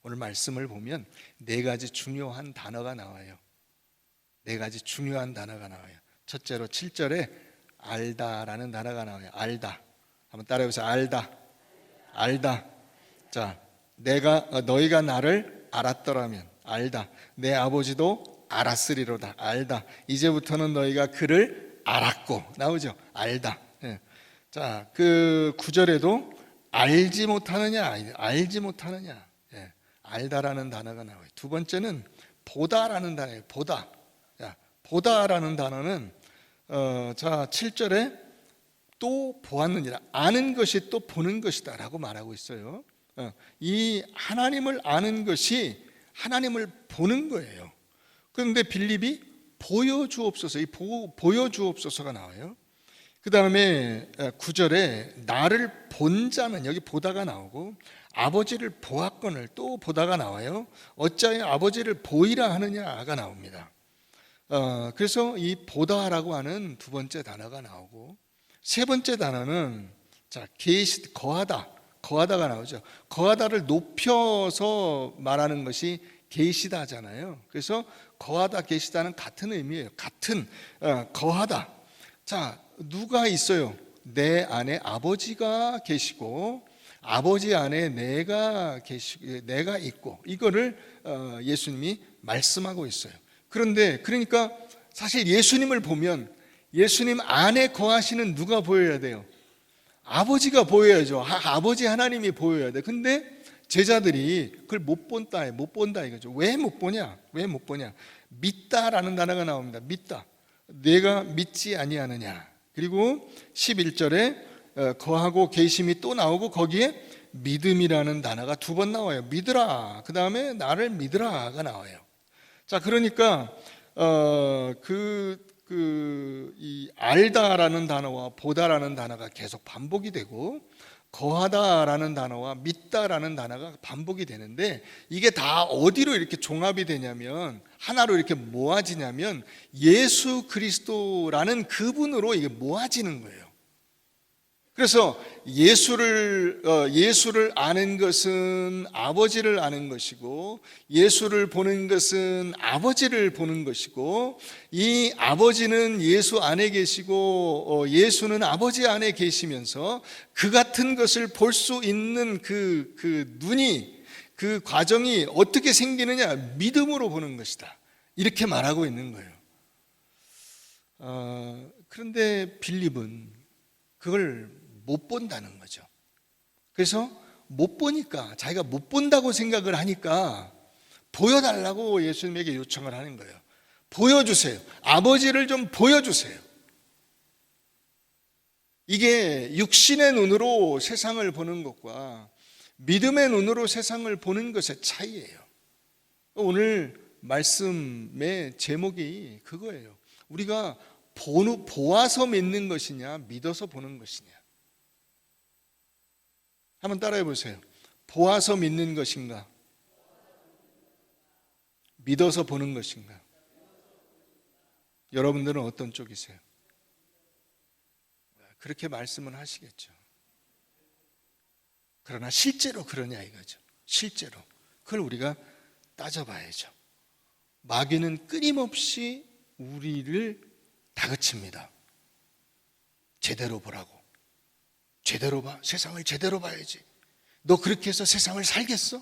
오늘 말씀을 보면 네 가지 중요한 단어가 나와요. 네 가지 중요한 단어가 나와요. 첫째로 7절에 알다라는 단어가 나와요. 알다. 한번 따라해보세요. 알다. 알다. 자, 너희가 나를 알았더라면 알다. 내 아버지도 알았으리로다. 알다. 이제부터는 너희가 그를 알았고 나오죠. 알다. 예. 자, 그 9절에도 알지 못하느냐, 알지 못하느냐. 예. 알다라는 단어가 나와요. 두 번째는 보다라는 단어예요. 보다. 야, 보다라는 단어는 자 7절에 또 보았느니라. 아는 것이 또 보는 것이다 라고 말하고 있어요. 이 하나님을 아는 것이 하나님을 보는 거예요. 그런데 빌립이 보여주옵소서, 이 보여주옵소서가 나와요. 그 다음에 9절에 나를 본 자는, 여기 보다가 나오고 아버지를 보았거늘 또 보다가 나와요. 어찌하여 아버지를 보이라 하느냐가 나옵니다. 그래서 이 보다라고 하는 두 번째 단어가 나오고, 세 번째 단어는 자 거하다가 나오죠. 거하다를 높여서 말하는 것이 계시다잖아요. 그래서 거하다 계시다는 같은 의미예요. 같은 거하다. 자, 누가 있어요? 내 안에 아버지가 계시고 아버지 안에 내가 있고, 이거를 예수님이 말씀하고 있어요. 그러니까 사실 예수님을 보면 예수님 안에 거하시는 누가 보여야 돼요? 아버지가 보여야죠. 아버지 하나님이 보여야 돼. 근데 제자들이 그걸 못 본다 이거죠. 왜 못 보냐? 믿다라는 단어가 나옵니다. 믿다. 내가 믿지 아니하느냐. 그리고 11절에 거하고 계심이 또 나오고 거기에 믿음이라는 단어가 두 번 나와요. 믿으라. 그 다음에 나를 믿으라가 나와요. 자, 그러니까 이 알다라는 단어와 보다라는 단어가 계속 반복이 되고, 거하다라는 단어와 믿다라는 단어가 반복이 되는데, 이게 다 어디로 이렇게 종합이 되냐면, 하나로 이렇게 모아지냐면 예수 그리스도라는 그분으로 이게 모아지는 거예요. 그래서 예수를 아는 것은 아버지를 아는 것이고, 예수를 보는 것은 아버지를 보는 것이고, 이 아버지는 예수 안에 계시고 예수는 아버지 안에 계시면서 그 같은 것을 볼 수 있는 그 눈이, 그 과정이 어떻게 생기느냐? 믿음으로 보는 것이다. 이렇게 말하고 있는 거예요. 그런데 빌립은 그걸 못 본다는 거죠. 그래서 못 보니까, 자기가 못 본다고 생각을 하니까 보여달라고 예수님에게 요청을 하는 거예요. 보여주세요. 아버지를 좀 보여주세요. 이게 육신의 눈으로 세상을 보는 것과 믿음의 눈으로 세상을 보는 것의 차이예요. 오늘 말씀의 제목이 그거예요. 우리가 보아서 믿는 것이냐, 믿어서 보는 것이냐. 한번 따라해 보세요. 보아서 믿는 것인가, 믿어서 보는 것인가? 여러분들은 어떤 쪽이세요? 그렇게 말씀은 하시겠죠. 그러나 실제로 그러냐 이거죠. 실제로 그걸 우리가 따져봐야죠. 마귀는 끊임없이 우리를 다그칩니다. 제대로 보라고. 제대로 봐. 세상을 제대로 봐야지. 너 그렇게 해서 세상을 살겠어?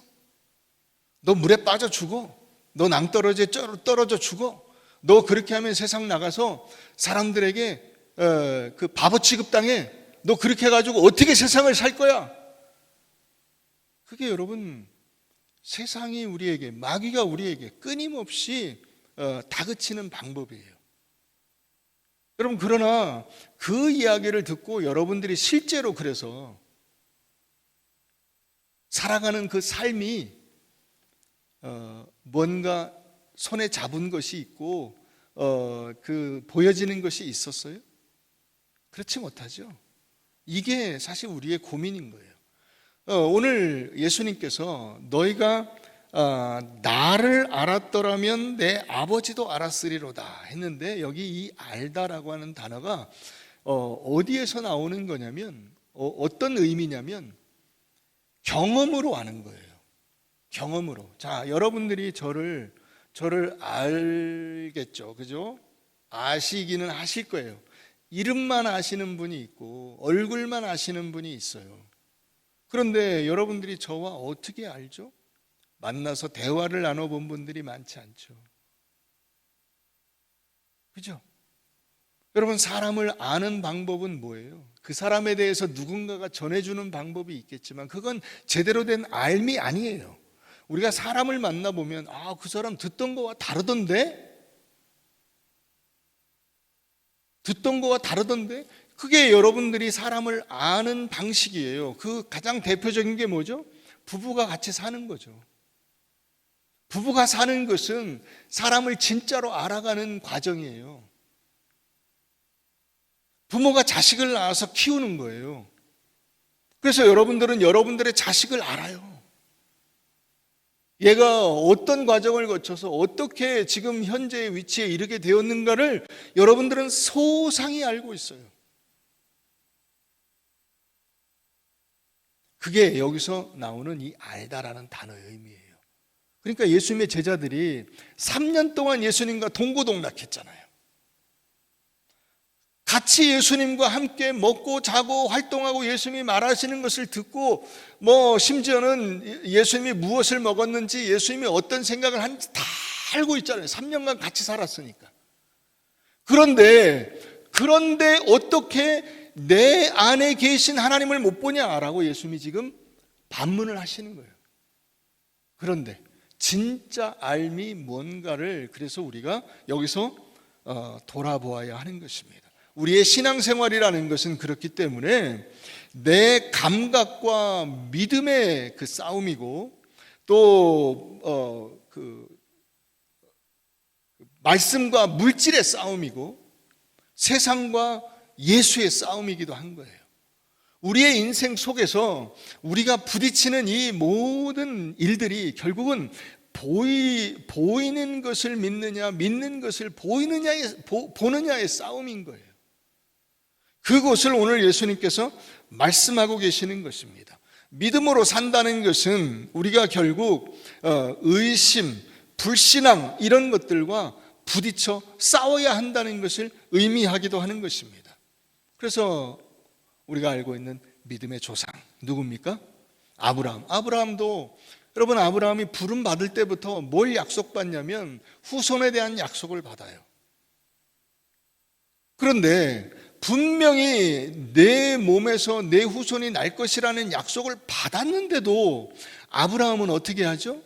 너 물에 빠져 죽어. 너 낭떠러지에 떨어져 죽어. 너 그렇게 하면 세상 나가서 사람들에게 그 바보 취급당해. 너 그렇게 해가지고 어떻게 세상을 살 거야? 그게 여러분, 세상이 우리에게, 마귀가 우리에게 끊임없이 다그치는 방법이에요. 여러분, 그러나 그 이야기를 듣고 여러분들이 실제로 그래서 살아가는 그 삶이 뭔가 손에 잡은 것이 있고 그 보여지는 것이 있었어요? 그렇지 못하죠. 이게 사실 우리의 고민인 거예요. 오늘 예수님께서 너희가 나를 알았더라면 내 아버지도 알았으리로다 했는데, 여기 이 알다라고 하는 단어가 어디에서 나오는 거냐면, 어떤 의미냐면 경험으로 아는 거예요. 경험으로. 자, 여러분들이 저를 알겠죠, 그죠? 아시기는 하실 거예요. 이름만 아시는 분이 있고 얼굴만 아시는 분이 있어요. 그런데 여러분들이 저와 어떻게 알죠? 만나서 대화를 나눠본 분들이 많지 않죠. 그죠? 여러분, 사람을 아는 방법은 뭐예요? 그 사람에 대해서 누군가가 전해주는 방법이 있겠지만 그건 제대로 된 알미 아니에요. 우리가 사람을 만나보면 그 사람 듣던 거와 다르던데? 그게 여러분들이 사람을 아는 방식이에요. 그 가장 대표적인 게 뭐죠? 부부가 같이 사는 거죠. 부부가 사는 것은 사람을 진짜로 알아가는 과정이에요. 부모가 자식을 낳아서 키우는 거예요. 그래서 여러분들은 여러분들의 자식을 알아요. 얘가 어떤 과정을 거쳐서 어떻게 지금 현재의 위치에 이르게 되었는가를 여러분들은 소상히 알고 있어요. 그게 여기서 나오는 이 알다라는 단어의 의미예요. 그러니까 예수님의 제자들이 3년 동안 예수님과 동고동락했잖아요. 같이 예수님과 함께 먹고 자고 활동하고 예수님이 말하시는 것을 듣고 심지어는 예수님이 무엇을 먹었는지 예수님이 어떤 생각을 하는지 다 알고 있잖아요. 3년간 같이 살았으니까. 그런데 어떻게 내 안에 계신 하나님을 못 보냐라고 예수님이 지금 반문을 하시는 거예요. 그런데 진짜 알미 뭔가를 그래서 우리가 여기서 돌아보아야 하는 것입니다. 우리의 신앙생활이라는 것은 그렇기 때문에 내 감각과 믿음의 그 싸움이고 또 말씀과 물질의 싸움이고 세상과 예수의 싸움이기도 한 거예요. 우리의 인생 속에서 우리가 부딪히는 이 모든 일들이 결국은 보이는 것을 믿느냐, 믿는 것을 보느냐의 싸움인 거예요. 그것을 오늘 예수님께서 말씀하고 계시는 것입니다. 믿음으로 산다는 것은 우리가 결국 의심, 불신앙 이런 것들과 부딪혀 싸워야 한다는 것을 의미하기도 하는 것입니다. 그래서 우리가 알고 있는 믿음의 조상 누굽니까? 아브라함. 여러분, 아브라함이 부름 받을 때부터 뭘 약속받냐면 후손에 대한 약속을 받아요. 그런데 분명히 내 몸에서 내 후손이 날 것이라는 약속을 받았는데도 아브라함은 어떻게 하죠?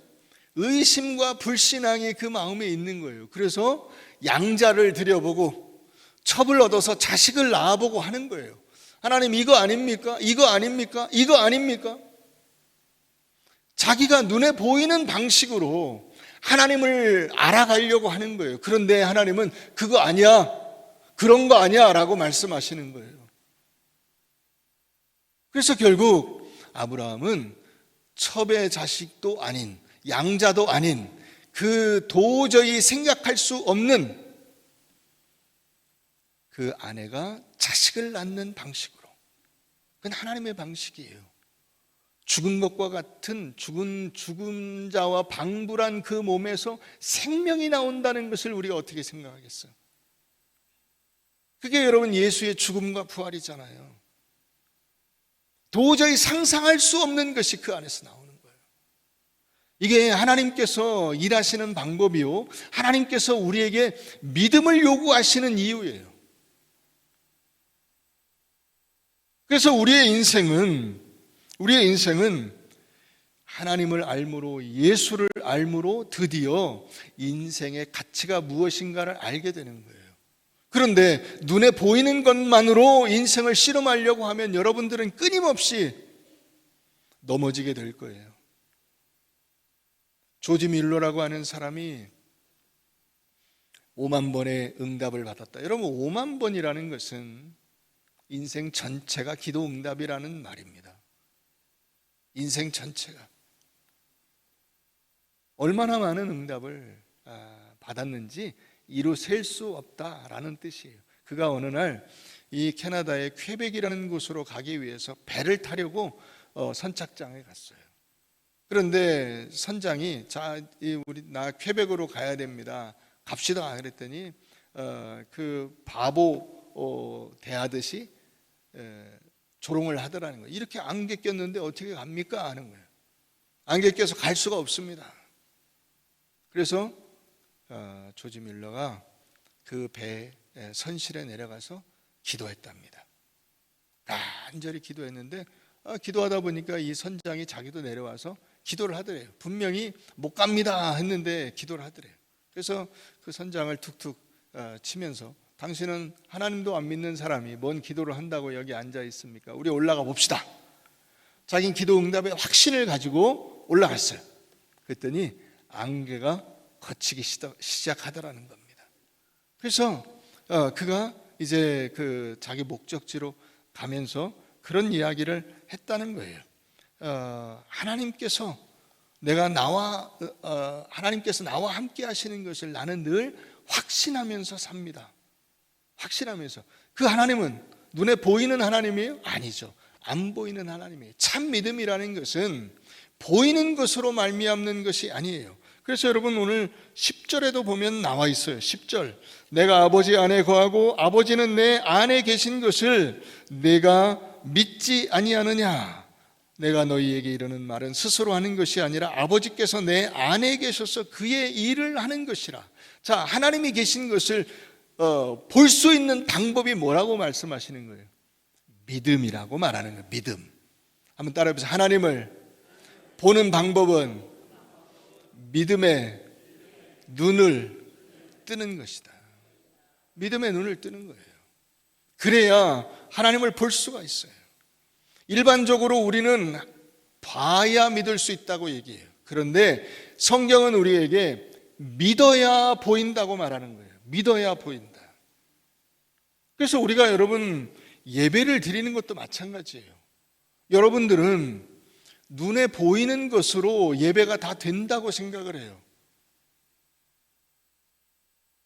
의심과 불신앙이 그 마음에 있는 거예요. 그래서 양자를 들여보고 첩을 얻어서 자식을 낳아보고 하는 거예요. 하나님, 이거 아닙니까? 이거 아닙니까? 이거 아닙니까? 자기가 눈에 보이는 방식으로 하나님을 알아가려고 하는 거예요. 그런데 하나님은 그거 아니야, 그런 거 아니야 라고 말씀하시는 거예요. 그래서 결국 아브라함은 첩의 자식도 아닌, 양자도 아닌, 그 도저히 생각할 수 없는 그 아내가 자식을 낳는 방식으로, 그건 하나님의 방식이에요. 죽은 것과 같은 죽은 자와 방불한 그 몸에서 생명이 나온다는 것을 우리가 어떻게 생각하겠어요? 그게 여러분 예수의 죽음과 부활이잖아요. 도저히 상상할 수 없는 것이 그 안에서 나오는 거예요. 이게 하나님께서 일하시는 방법이요, 하나님께서 우리에게 믿음을 요구하시는 이유예요. 그래서 우리의 인생은 하나님을 알므로, 예수를 알므로 드디어 인생의 가치가 무엇인가를 알게 되는 거예요. 그런데 눈에 보이는 것만으로 인생을 씨름하려고 하면 여러분들은 끊임없이 넘어지게 될 거예요. 조지 밀러라고 하는 사람이 5만 번의 응답을 받았다. 여러분, 5만 번이라는 것은 인생 전체가 기도 응답이라는 말입니다. 인생 전체가 얼마나 많은 응답을 받았는지 이루 셀 수 없다라는 뜻이에요. 그가 어느 날 이 캐나다의 퀘벡이라는 곳으로 가기 위해서 배를 타려고 선착장에 갔어요. 그런데 선장이 우리 나 퀘벡으로 가야 됩니다. 갑시다. 그랬더니 그 바보 대하듯이 조롱을 하더라는 거예요. 이렇게 안개 꼈는데 어떻게 갑니까? 하는 거예요. 안개 껴서 갈 수가 없습니다. 그래서 조지 밀러가 그 배 선실에 내려가서 기도했답니다. 간절히 기도했는데 기도하다 보니까 이 선장이 자기도 내려와서 기도를 하더래요. 분명히 못 갑니다 했는데 기도를 하더래요. 그래서 그 선장을 툭툭 치면서 당신은 하나님도 안 믿는 사람이 뭔 기도를 한다고 여기 앉아 있습니까? 우리 올라가 봅시다. 자기는 기도 응답에 확신을 가지고 올라갔어요. 그랬더니 안개가 걷히기 시작하더라는 겁니다. 그래서 그가 이제 그 자기 목적지로 가면서 그런 이야기를 했다는 거예요. 하나님께서 하나님께서 나와 함께 하시는 것을 나는 늘 확신하면서 삽니다. 확신하면서. 그 하나님은 눈에 보이는 하나님이에요? 아니죠. 안 보이는 하나님이에요. 참 믿음이라는 것은 보이는 것으로 말미암는 것이 아니에요. 그래서 여러분 오늘 10절에도 보면 나와 있어요. 10절. 내가 아버지 안에 거하고 아버지는 내 안에 계신 것을 내가 믿지 아니하느냐. 내가 너희에게 이르는 말은 스스로 하는 것이 아니라 아버지께서 내 안에 계셔서 그의 일을 하는 것이라. 자, 하나님이 계신 것을 볼 수 있는 방법이 뭐라고 말씀하시는 거예요? 믿음이라고 말하는 거예요. 믿음. 한번 따라해 보세요. 하나님을 보는 방법은 믿음의 눈을 뜨는 것이다. 믿음의 눈을 뜨는 거예요. 그래야 하나님을 볼 수가 있어요. 일반적으로 우리는 봐야 믿을 수 있다고 얘기해요. 그런데 성경은 우리에게 믿어야 보인다고 말하는 거예요. 믿어야 보인다. 그래서 우리가 여러분 예배를 드리는 것도 마찬가지예요. 여러분들은 눈에 보이는 것으로 예배가 다 된다고 생각을 해요.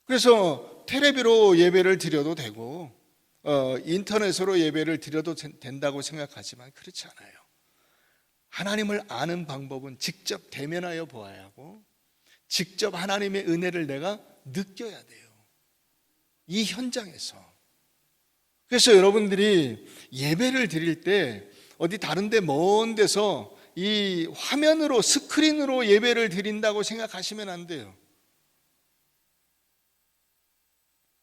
그래서 텔레비로 예배를 드려도 되고 인터넷으로 예배를 드려도 된다고 생각하지만 그렇지 않아요. 하나님을 아는 방법은 직접 대면하여 보아야 하고 직접 하나님의 은혜를 내가 느껴야 돼요. 이 현장에서. 그래서 여러분들이 예배를 드릴 때 어디 다른 데 먼 데서 이 화면으로 스크린으로 예배를 드린다고 생각하시면 안 돼요.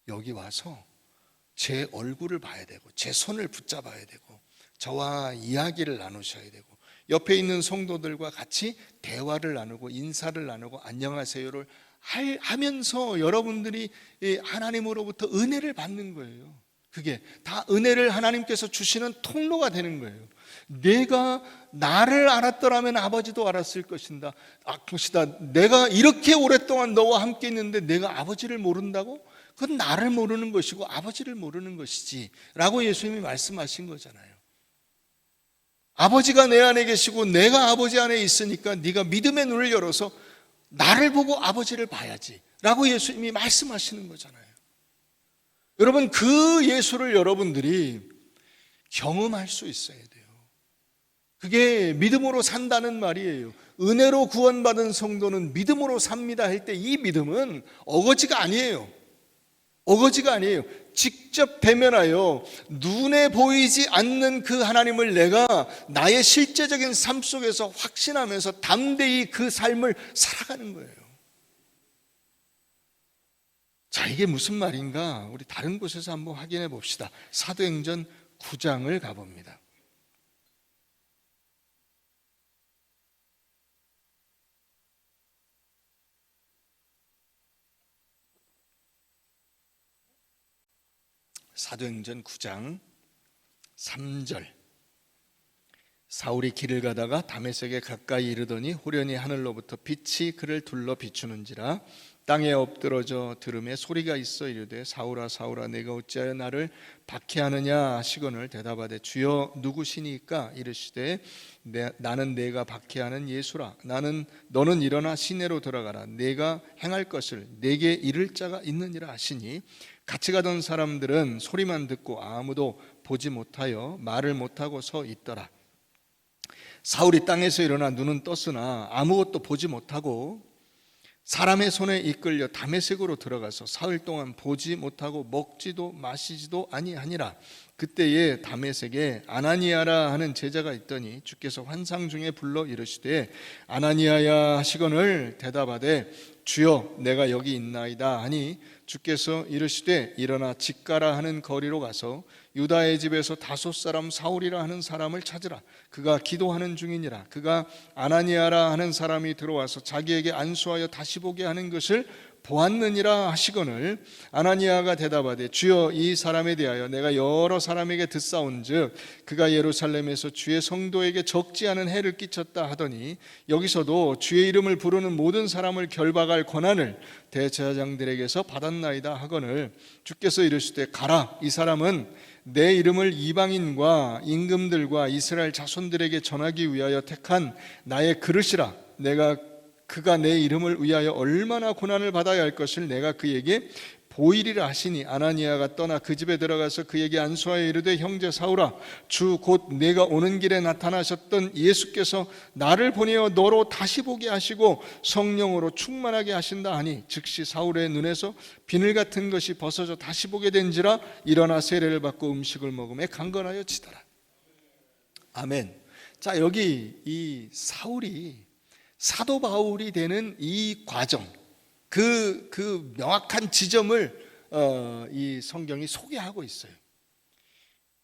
여기 와서 제 얼굴을 봐야 되고 제 손을 붙잡아야 되고 저와 이야기를 나누셔야 되고 옆에 있는 성도들과 같이 대화를 나누고 인사를 나누고 안녕하세요를 하면서 여러분들이 하나님으로부터 은혜를 받는 거예요. 그게 다 은혜를 하나님께서 주시는 통로가 되는 거예요. 내가 나를 알았더라면 아버지도 알았을 것이다. 내가 이렇게 오랫동안 너와 함께 있는데 내가 아버지를 모른다고? 그건 나를 모르는 것이고 아버지를 모르는 것이지 라고 예수님이 말씀하신 거잖아요. 아버지가 내 안에 계시고 내가 아버지 안에 있으니까 네가 믿음의 눈을 열어서 나를 보고 아버지를 봐야지 라고 예수님이 말씀하시는 거잖아요. 여러분 그 예수를 여러분들이 경험할 수 있어야 돼요. 그게 믿음으로 산다는 말이에요. 은혜로 구원받은 성도는 믿음으로 삽니다 할 때 이 믿음은 어거지가 아니에요. 어거지가 아니에요. 직접 대면하여 눈에 보이지 않는 그 하나님을 내가 나의 실제적인 삶 속에서 확신하면서 담대히 그 삶을 살아가는 거예요. 자, 이게 무슨 말인가? 우리 다른 곳에서 한번 확인해 봅시다. 사도행전 9장을 가봅니다. 사도행전 9장 3절. 사울이 길을 가다가 다메섹에 가까이 이르더니 호련히 하늘로부터 빛이 그를 둘러 비추는지라 땅에 엎드러져 들음에 소리가 있어 이르되 사울아 사울아 내가 어찌하여 나를 박해하느냐 하시거늘 대답하되 주여 누구시니까 이르시되 나는 내가 박해하는 예수라. 너는 일어나 시내로 들어가라. 내가 행할 것을 내게 이를 자가 있느니라 하시니 같이 가던 사람들은 소리만 듣고 아무도 보지 못하여 말을 못하고 서 있더라. 사울이 땅에서 일어나 눈은 떴으나 아무것도 보지 못하고 사람의 손에 이끌려 다메섹으로 들어가서 사흘 동안 보지 못하고 먹지도 마시지도 아니하니라. 그때에 다메섹에 아나니아라 하는 제자가 있더니 주께서 환상 중에 불러 이르시되 아나니아야 하시거늘 대답하되 주여 내가 여기 있나이다 하니 주께서 이르시되 일어나 직가라 하는 거리로 가서 유다의 집에서 다섯 사람 사울이라 하는 사람을 찾으라. 그가 기도하는 중이니라. 그가 아나니아라 하는 사람이 들어와서 자기에게 안수하여 다시 보게 하는 것을 보았느니라 하시거늘 아나니아가 대답하되 주여 이 사람에 대하여 내가 여러 사람에게 듣사온즉 그가 예루살렘에서 주의 성도에게 적지 않은 해를 끼쳤다 하더니 여기서도 주의 이름을 부르는 모든 사람을 결박할 권한을 대제사장들에게서 받았나이다 하거늘 주께서 이르시되 가라. 이 사람은 내 이름을 이방인과 임금들과 이스라엘 자손들에게 전하기 위하여 택한 나의 그릇이라. 그가 내 이름을 위하여 얼마나 고난을 받아야 할 것을 내가 그에게 보이리라 하시니 아나니아가 떠나 그 집에 들어가서 그에게 안수하여 이르되 형제 사울아 주 곧 내가 오는 길에 나타나셨던 예수께서 나를 보내어 너로 다시 보게 하시고 성령으로 충만하게 하신다 하니 즉시 사울의 눈에서 비늘 같은 것이 벗어져 다시 보게 된지라 일어나 세례를 받고 음식을 먹음에 강건하여 지더라. 아멘. 자, 여기 이 사울이 사도 바울이 되는 이 과정, 그 명확한 지점을 이 성경이 소개하고 있어요.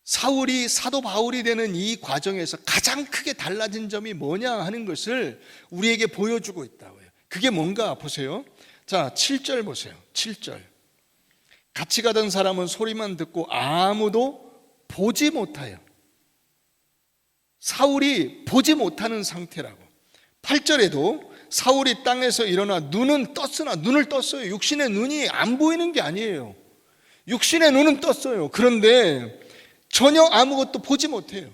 사울이 사도 바울이 되는 이 과정에서 가장 크게 달라진 점이 뭐냐 하는 것을 우리에게 보여주고 있다고요. 그게 뭔가 보세요. 자, 7절 보세요. 7절. 같이 가던 사람은 소리만 듣고 아무도 보지 못하여. 사울이 보지 못하는 상태라고. 8절에도 사울이 땅에서 일어나 눈은 떴으나 눈을 떴어요. 육신의 눈이 안 보이는 게 아니에요. 육신의 눈은 떴어요. 그런데 전혀 아무것도 보지 못해요.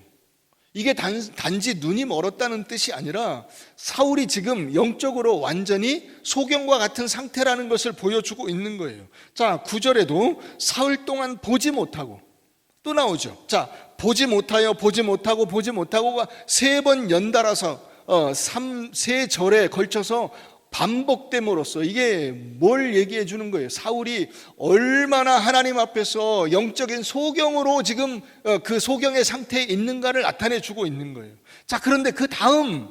이게 단지 눈이 멀었다는 뜻이 아니라 사울이 지금 영적으로 완전히 소경과 같은 상태라는 것을 보여주고 있는 거예요. 자, 9절에도 사흘 동안 보지 못하고 또 나오죠. 자, 보지 못하고가 세 번 연달아서 세 절에 걸쳐서 반복됨으로써 이게 뭘 얘기해 주는 거예요? 사울이 얼마나 하나님 앞에서 영적인 소경으로 지금 그 소경의 상태에 있는가를 나타내 주고 있는 거예요. 자, 그런데 그 다음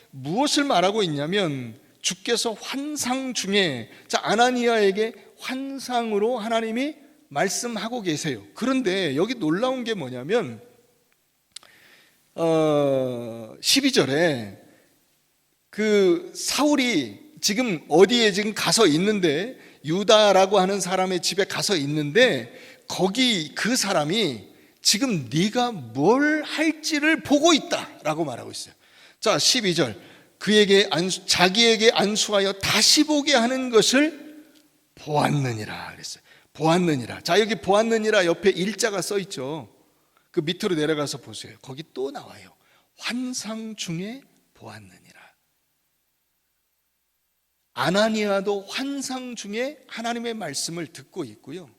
무엇을 말하고 있냐면 주께서 환상 중에 아나니아에게 환상으로 하나님이 말씀하고 계세요. 그런데 여기 놀라운 게 뭐냐면 12절에 그 사울이 지금 어디에 지금 가서 있는데 유다라고 하는 사람의 집에 가서 있는데 거기 그 사람이 지금 네가 뭘 할지를 보고 있다라고 말하고 있어요. 자, 12절 자기에게 안수하여 다시 보게 하는 것을 보았느니라 그랬어요. 보았느니라. 자, 여기 보았느니라 옆에 일자가 써 있죠. 그 밑으로 내려가서 보세요. 거기 또 나와요. 환상 중에 보았느니라. 아나니아도 환상 중에 하나님의 말씀을 듣고 있고요.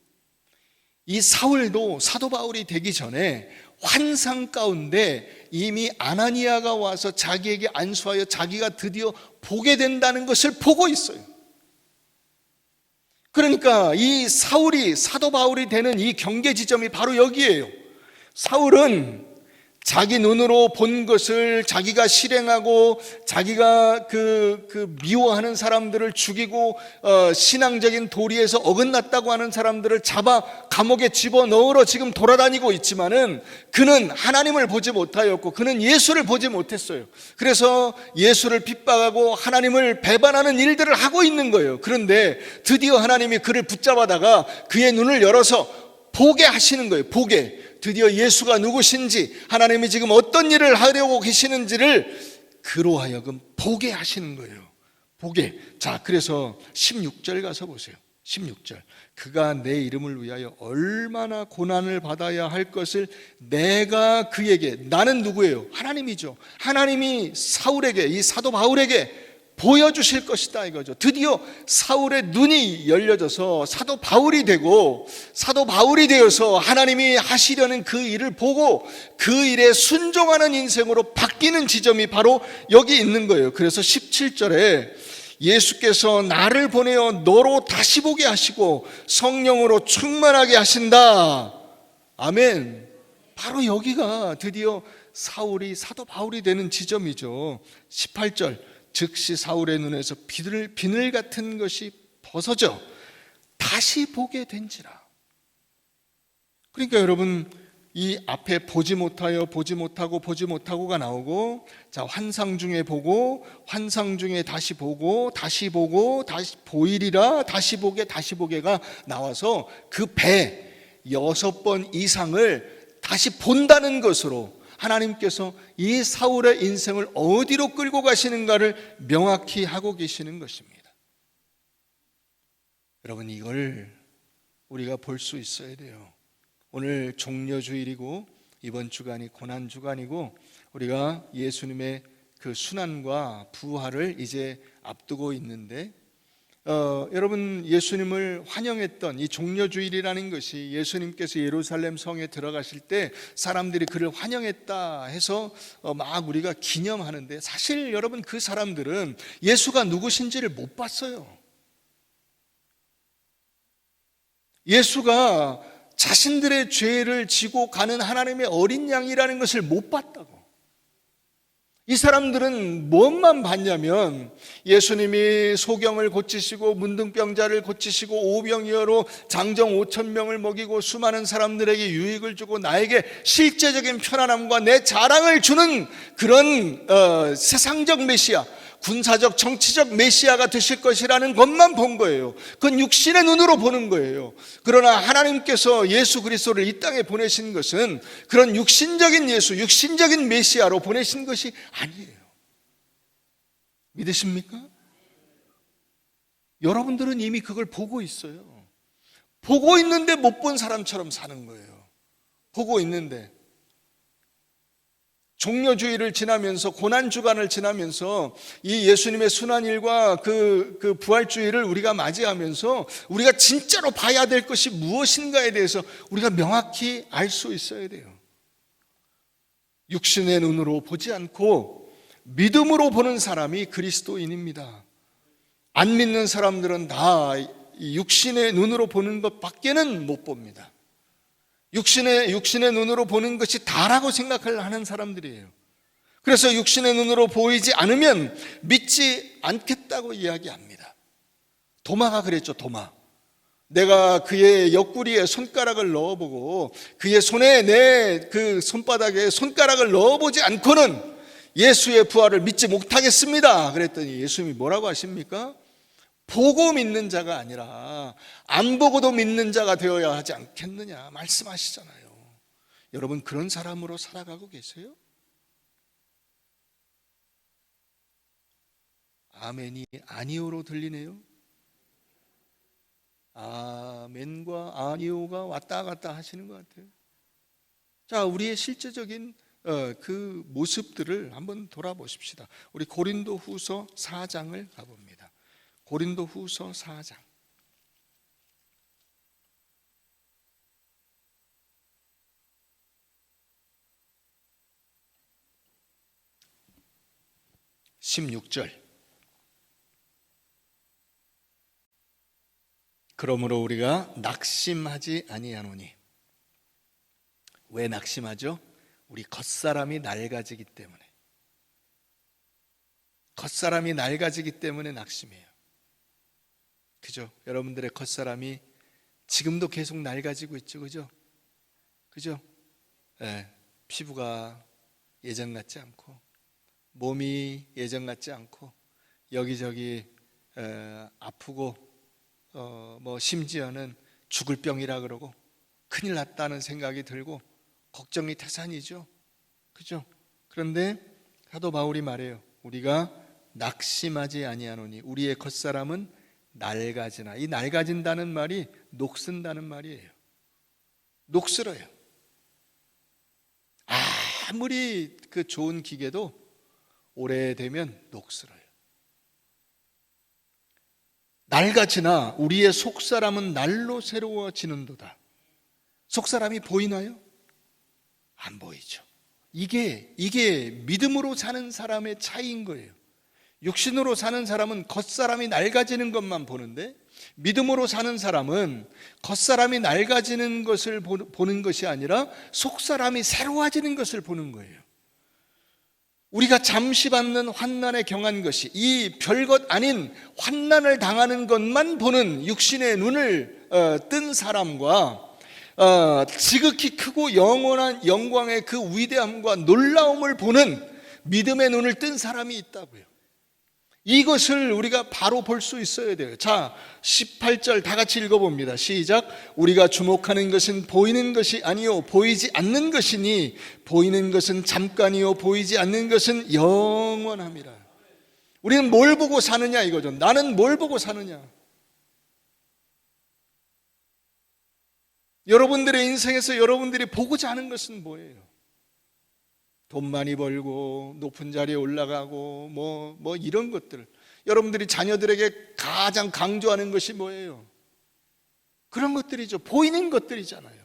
이 사울도 사도 바울이 되기 전에 환상 가운데 이미 아나니아가 와서 자기에게 안수하여 자기가 드디어 보게 된다는 것을 보고 있어요. 그러니까 이 사울이 사도 바울이 되는 이 경계 지점이 바로 여기예요. 사울은 자기 눈으로 본 것을 자기가 실행하고 자기가 그 미워하는 사람들을 죽이고 신앙적인 도리에서 어긋났다고 하는 사람들을 잡아 감옥에 집어넣으러 지금 돌아다니고 있지만은 그는 하나님을 보지 못하였고 그는 예수를 보지 못했어요. 그래서 예수를 핍박하고 하나님을 배반하는 일들을 하고 있는 거예요. 그런데 드디어 하나님이 그를 붙잡아다가 그의 눈을 열어서 보게 하시는 거예요. 보게. 드디어 예수가 누구신지 하나님이 지금 어떤 일을 하려고 계시는지를 그로 하여금 보게 하시는 거예요. 보게. 자, 그래서 16절 가서 보세요. 16절. 그가 내 이름을 위하여 얼마나 고난을 받아야 할 것을 내가 그에게, 나는 누구예요? 하나님이죠. 하나님이 사울에게, 이 사도 바울에게 보여주실 것이다 이거죠. 드디어 사울의 눈이 열려져서 사도 바울이 되고, 사도 바울이 되어서 하나님이 하시려는 그 일을 보고 그 일에 순종하는 인생으로 바뀌는 지점이 바로 여기 있는 거예요. 그래서 17절에 예수께서 나를 보내어 너로 다시 보게 하시고 성령으로 충만하게 하신다. 아멘. 바로 여기가 드디어 사울이 사도 바울이 되는 지점이죠. 18절, 즉시 사울의 눈에서 비늘 같은 것이 벗어져 다시 보게 된지라. 그러니까 여러분, 이 앞에 보지 못하여 보지 못하고 보지 못하고가 나오고, 자, 환상 중에 보고, 환상 중에 다시 보고, 다시 보고, 다시 보이리라, 다시 보게, 다시 보게가 나와서 그 배 6번 이상을 다시 본다는 것으로 하나님께서 이 사울의 인생을 어디로 끌고 가시는가를 명확히 하고 계시는 것입니다. 여러분, 이걸 우리가 볼 수 있어야 돼요. 오늘 종려주일이고 이번 주간이 고난주간이고 우리가 예수님의 그 순환과 부활을 이제 앞두고 있는데, 여러분, 예수님을 환영했던 이 종려주일이라는 것이 예수님께서 예루살렘 성에 들어가실 때 사람들이 그를 환영했다 해서 막 우리가 기념하는데, 사실 여러분, 그 사람들은 예수가 누구신지를 못 봤어요. 예수가 자신들의 죄를 지고 가는 하나님의 어린 양이라는 것을 못 봤다고. 이 사람들은 무엇만 봤냐면 예수님이 소경을 고치시고 문둥병자를 고치시고 오병이어로 장정 5,000명을 먹이고 수많은 사람들에게 유익을 주고 나에게 실제적인 편안함과 내 자랑을 주는 그런 세상적 메시아, 군사적 정치적 메시아가 되실 것이라는 것만 본 거예요. 그건 육신의 눈으로 보는 거예요. 그러나 하나님께서 예수 그리스도를 이 땅에 보내신 것은 그런 육신적인 예수, 육신적인 메시아로 보내신 것이 아니에요. 믿으십니까? 여러분들은 이미 그걸 보고 있어요. 보고 있는데 못 본 사람처럼 사는 거예요. 보고 있는데. 종려주일을 지나면서, 고난주간을 지나면서 이 예수님의 순환일과 그 부활주일을 우리가 맞이하면서 우리가 진짜로 봐야 될 것이 무엇인가에 대해서 우리가 명확히 알 수 있어야 돼요. 육신의 눈으로 보지 않고 믿음으로 보는 사람이 그리스도인입니다. 안 믿는 사람들은 다 육신의 눈으로 보는 것밖에는 못 봅니다. 육신의 눈으로 보는 것이 다라고 생각하는 사람들이에요. 그래서 육신의 눈으로 보이지 않으면 믿지 않겠다고 이야기합니다. 도마가 그랬죠. 도마. 내가 그의 옆구리에 손가락을 넣어보고 그의 손에 내 그 손바닥에 손가락을 넣어보지 않고는 예수의 부활을 믿지 못하겠습니다. 그랬더니 예수님이 뭐라고 하십니까? 보고 믿는 자가 아니라 안 보고도 믿는 자가 되어야 하지 않겠느냐 말씀하시잖아요. 여러분, 그런 사람으로 살아가고 계세요? 아멘이 아니오로 들리네요. 아멘과 아니오가 왔다 갔다 하시는 것 같아요. 자, 우리의 실제적인 그 모습들을 한번 돌아보십시다. 우리 고린도 후서 4장을 가봅니다. 고린도 후서 4장 16절. 그러므로 우리가 낙심하지 아니하노니. 왜 낙심하죠? 우리 겉사람이 낡아지기 때문에. 겉사람이 낡아지기 때문에 낙심해요. 그죠? 여러분들의 겉사람이 지금도 계속 낡아지고 있죠. 그죠? 그죠? 네, 피부가 예전 같지 않고 몸이 예전 같지 않고 여기저기 아프고 뭐 심지어는 죽을 병이라 그러고 큰일 났다는 생각이 들고 걱정이 태산이죠. 그죠? 그런데 사도 바울이 말해요. 우리가 낙심하지 아니하노니 우리의 겉사람은 낡아지나. 이 낡아진다는 말이 녹슨다는 말이에요. 녹슬어요. 아무리 그 좋은 기계도 오래되면 녹슬어요. 낡아지나 우리의 속사람은 날로 새로워지는도다. 속사람이 보이나요? 안 보이죠. 이게 믿음으로 사는 사람의 차이인 거예요. 육신으로 사는 사람은 겉사람이 낡아지는 것만 보는데, 믿음으로 사는 사람은 겉사람이 낡아지는 것을 보는 것이 아니라 속사람이 새로워지는 것을 보는 거예요. 우리가 잠시 받는 환난에 경한 것이, 이 별것 아닌 환난을 당하는 것만 보는 육신의 눈을 뜬 사람과 지극히 크고 영원한 영광의 그 위대함과 놀라움을 보는 믿음의 눈을 뜬 사람이 있다고요. 이것을 우리가 바로 볼 수 있어야 돼요. 자, 18절 다 같이 읽어봅니다. 시작. 우리가 주목하는 것은 보이는 것이 아니요 보이지 않는 것이니 보이는 것은 잠깐이요 보이지 않는 것은 영원함이라. 우리는 뭘 보고 사느냐 이거죠. 나는 뭘 보고 사느냐. 여러분들의 인생에서 여러분들이 보고자 하는 것은 뭐예요? 돈 많이 벌고 높은 자리에 올라가고 뭐 이런 것들. 여러분들이 자녀들에게 가장 강조하는 것이 뭐예요? 그런 것들이죠. 보이는 것들이잖아요.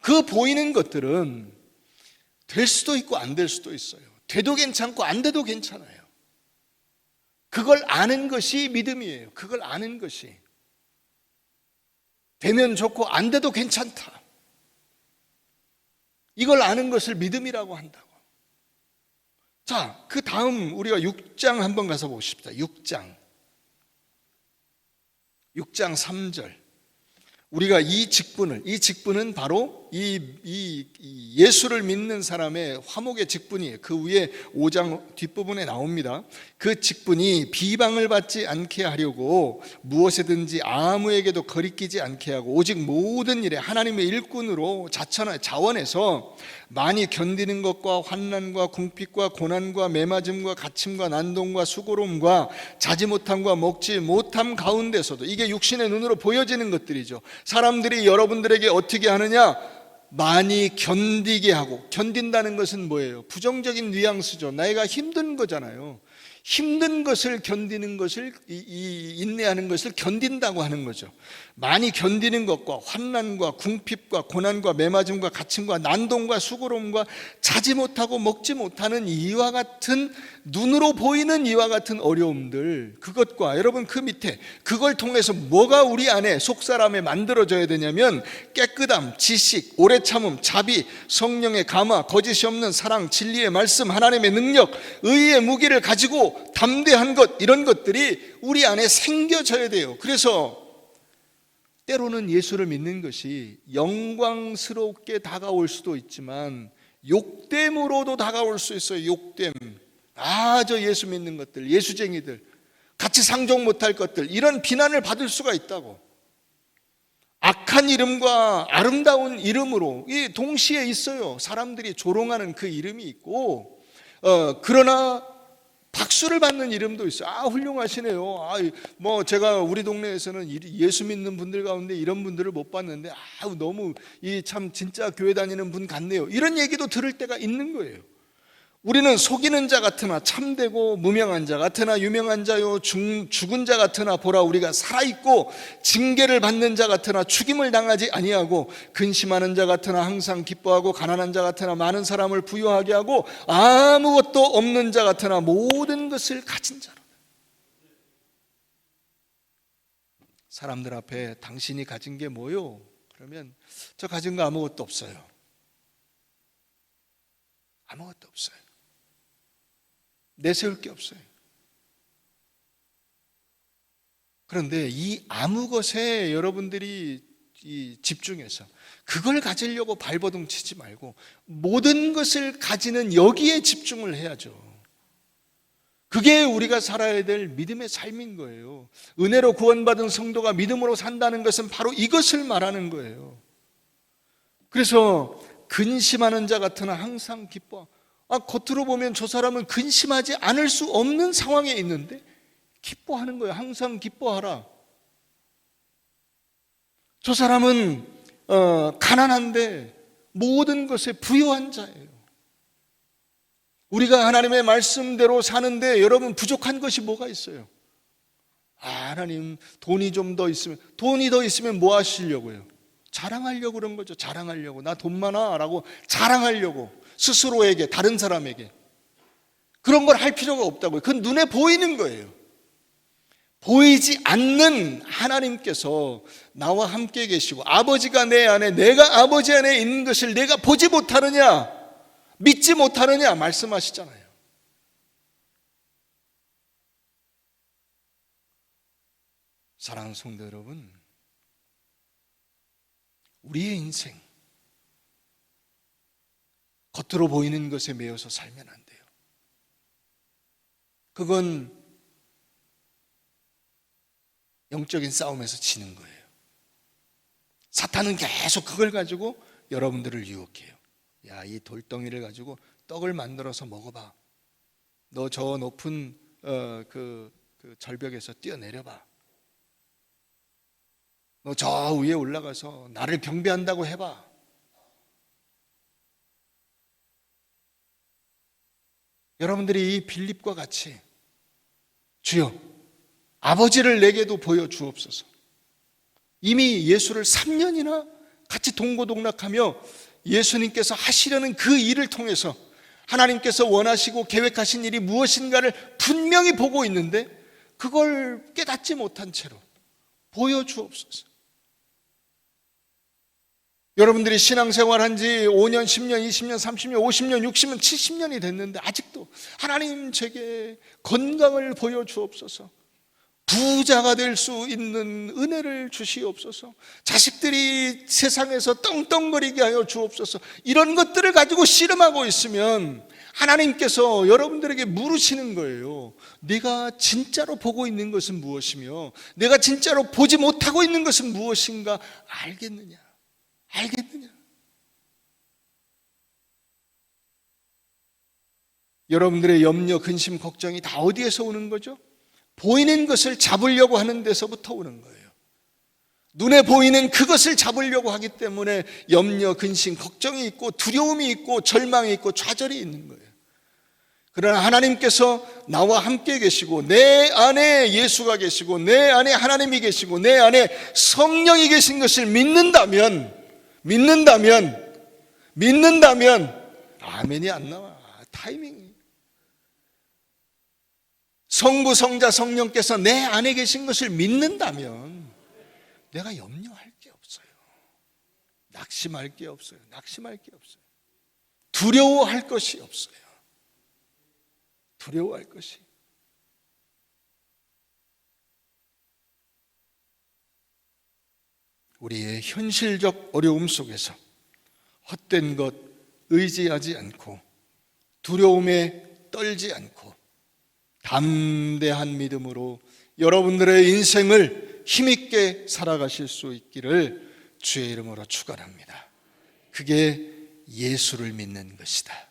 그 보이는 것들은 될 수도 있고 안 될 수도 있어요. 돼도 괜찮고 안 돼도 괜찮아요. 그걸 아는 것이 믿음이에요. 그걸 아는 것이. 되면 좋고 안 돼도 괜찮다. 이걸 아는 것을 믿음이라고 한다고. 자, 그 다음 우리가 6장 한번 가서 보십시다. 6장 3절. 우리가 이 직분은 바로 이 예수를 믿는 사람의 화목의 직분이에요. 그 위에 5장 뒷부분에 나옵니다. 그 직분이 비방을 받지 않게 하려고 무엇에든지 아무에게도 거리끼지 않게 하고 오직 모든 일에 하나님의 일꾼으로 자원해서 많이 견디는 것과 환난과 궁핍과 고난과 매맞음과 갇힘과 난동과 수고로움과 자지 못함과 먹지 못함 가운데서도, 이게 육신의 눈으로 보여지는 것들이죠. 사람들이 여러분들에게 어떻게 하느냐? 많이 견디게 하고. 견딘다는 것은 뭐예요? 부정적인 뉘앙스죠. 내가 힘든 거잖아요. 힘든 것을 견디는 것을, 인내하는 것을 견딘다고 하는 거죠. 많이 견디는 것과 환난과 궁핍과 고난과 매맞음과 갇힘과 난동과 수고로움과 자지 못하고 먹지 못하는 이와 같은, 눈으로 보이는 이와 같은 어려움들, 그것과 여러분 그 밑에, 그걸 통해서 뭐가 우리 안에 속사람에 만들어져야 되냐면 깨끗함, 지식, 오래 참음, 자비, 성령의 감화, 거짓이 없는 사랑, 진리의 말씀, 하나님의 능력, 의의 무기를 가지고 담대한 것, 이런 것들이 우리 안에 생겨져야 돼요. 그래서 때로는 예수를 믿는 것이 영광스럽게 다가올 수도 있지만 욕됨으로도 다가올 수 있어요. 욕됨. 저 예수 믿는 것들, 예수쟁이들, 같이 상종 못할 것들, 이런 비난을 받을 수가 있다고. 악한 이름과 아름다운 이름으로 동시에 있어요. 사람들이 조롱하는 그 이름이 있고, 그러나 박수를 받는 이름도 있어요. 훌륭하시네요. 제가 우리 동네에서는 예수 믿는 분들 가운데 이런 분들을 못 봤는데, 너무 참 진짜 교회 다니는 분 같네요. 이런 얘기도 들을 때가 있는 거예요. 우리는 속이는 자 같으나 참되고 무명한 자 같으나 유명한 자요 죽은 자 같으나 보라 우리가 살아있고 징계를 받는 자 같으나 죽임을 당하지 아니하고 근심하는 자 같으나 항상 기뻐하고 가난한 자 같으나 많은 사람을 부유하게 하고 아무것도 없는 자 같으나 모든 것을 가진 자로. 사람들 앞에 당신이 가진 게 뭐요? 그러면 저 가진 거 아무것도 없어요. 아무것도 없어요. 내세울 게 없어요. 그런데 이 아무 것에 여러분들이 집중해서 그걸 가지려고 발버둥 치지 말고 모든 것을 가지는 여기에 집중을 해야죠. 그게 우리가 살아야 될 믿음의 삶인 거예요. 은혜로 구원받은 성도가 믿음으로 산다는 것은 바로 이것을 말하는 거예요. 그래서 근심하는 자 같으나 항상 기뻐. 겉으로 보면 저 사람은 근심하지 않을 수 없는 상황에 있는데 기뻐하는 거예요. 항상 기뻐하라. 저 사람은 가난한데 모든 것에 부유한 자예요. 우리가 하나님의 말씀대로 사는데 여러분 부족한 것이 뭐가 있어요? 하나님 돈이 좀 더 있으면, 돈이 더 있으면 뭐 하시려고요? 자랑하려고 그런 거죠. 자랑하려고. 나 돈 많아 라고 자랑하려고, 스스로에게, 다른 사람에게. 그런 걸 할 필요가 없다고요. 그건 눈에 보이는 거예요. 보이지 않는 하나님께서 나와 함께 계시고, 아버지가 내 안에, 내가 아버지 안에 있는 것을 내가 보지 못하느냐, 믿지 못하느냐 말씀하시잖아요. 사랑하는 성도 여러분, 우리의 인생, 겉으로 보이는 것에 매여서 살면 안 돼요. 그건 영적인 싸움에서 지는 거예요. 사탄은 계속 그걸 가지고 여러분들을 유혹해요. 야, 이 돌덩이를 가지고 떡을 만들어서 먹어봐. 너 저 높은 그 절벽에서 뛰어내려봐. 너 저 위에 올라가서 나를 경배한다고 해봐. 여러분들이 이 빌립과 같이, 주여 아버지를 내게도 보여주옵소서. 이미 예수를 3년이나 같이 동고동락하며 예수님께서 하시려는 그 일을 통해서 하나님께서 원하시고 계획하신 일이 무엇인가를 분명히 보고 있는데 그걸 깨닫지 못한 채로 보여주옵소서. 여러분들이 신앙생활 한 지 5년, 10년, 20년, 30년, 50년, 60년, 70년이 됐는데 아직도 하나님 제게 건강을 보여주옵소서, 부자가 될 수 있는 은혜를 주시옵소서, 자식들이 세상에서 떵떵거리게 하여 주옵소서, 이런 것들을 가지고 씨름하고 있으면 하나님께서 여러분들에게 물으시는 거예요. 네가 진짜로 보고 있는 것은 무엇이며 내가 진짜로 보지 못하고 있는 것은 무엇인가 알겠느냐? 알겠느냐? 여러분들의 염려, 근심, 걱정이 다 어디에서 오는 거죠? 보이는 것을 잡으려고 하는 데서부터 오는 거예요. 눈에 보이는 그것을 잡으려고 하기 때문에 염려, 근심, 걱정이 있고 두려움이 있고 절망이 있고 좌절이 있는 거예요. 그러나 하나님께서 나와 함께 계시고 내 안에 예수가 계시고 내 안에 하나님이 계시고 내 안에 성령이 계신 것을 믿는다면 아멘이 안 나와. 타이밍이. 성부, 성자, 성령께서 내 안에 계신 것을 믿는다면 내가 염려할 게 없어요. 낙심할 게 없어요. 두려워할 것이 없어요. 두려워할 것이. 우리의 현실적 어려움 속에서 헛된 것 의지하지 않고 두려움에 떨지 않고 담대한 믿음으로 여러분들의 인생을 힘있게 살아가실 수 있기를 주의 이름으로 축원합니다. 그게 예수를 믿는 것이다.